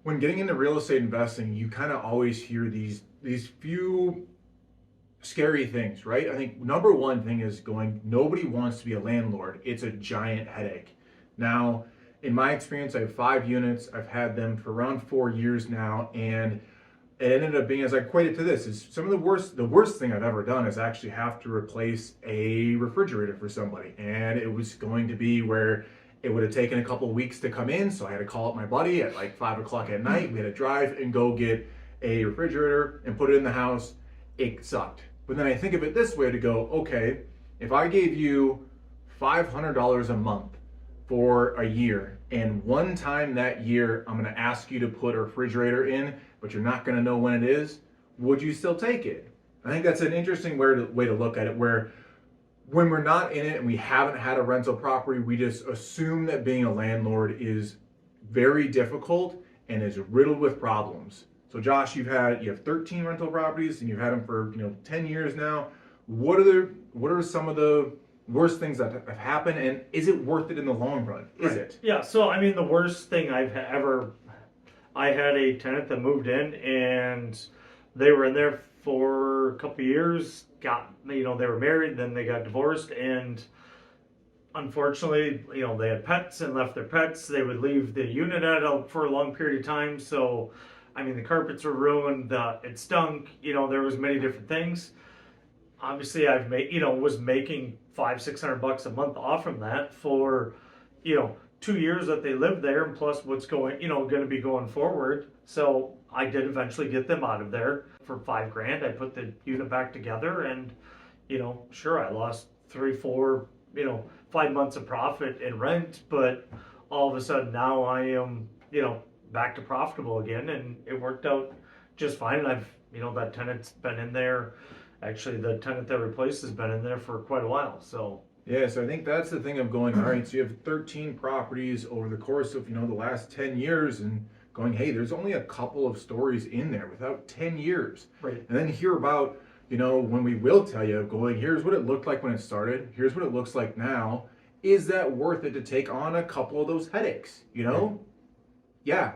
When getting into real estate investing, you kind of always hear these few scary things, right? I think number one thing is going, nobody wants to be a landlord. It's a giant headache. Now, in my experience, I have 5 units. I've had them for around 4 years now, and it ended up being, as I equate it to this, is some of the worst thing I've ever done is actually have to replace a refrigerator for somebody. And it was going to be where it would have taken a couple of weeks to come in. So I had to call up my buddy at like 5 o'clock at night. We had to drive and go get a refrigerator and put it in the house. It sucked. But then I think of it this way to go, okay, if I gave you $500 a month for a year, and one time that year I'm going to ask you to put a refrigerator in, but you're not going to know when it is, would you still take it? I think that's an interesting way to look at it, where when we're not in it and we haven't had a rental property, we just assume that being a landlord is very difficult and is riddled with problems. So Josh, you have 13 rental properties and you've had them for 10 years now. What are some of the worst things that have happened, and is it worth it in the long run? Is it? Yeah, so I mean, the worst thing I had a tenant that moved in and they were in there for a couple of years, they were married, then they got divorced, and unfortunately, they had pets and left their pets. They would leave the unit for a long period of time. So, I mean, the carpets were ruined, it stunk, there was many different things. Obviously, was making $500-600 a month off from that for, 2 years that they lived there, and plus what's going to be going forward. So I did eventually get them out of there for $5,000. I put the unit back together, and sure, I lost 5 months of profit in rent, but all of a sudden now I am back to profitable again, and it worked out just fine. And I've that tenant's been in there. Actually, the tenant that replaced has been in there for quite a while. So Yeah, so I think that's the thing of going, all right, so you have 13 properties over the course of, the last 10 years, and going, hey, there's only a couple of stories in there without 10 years. Right. And then hear about, when we will tell you, going, here's what it looked like when it started, here's what it looks like now. Is that worth it to take on a couple of those headaches, Yeah,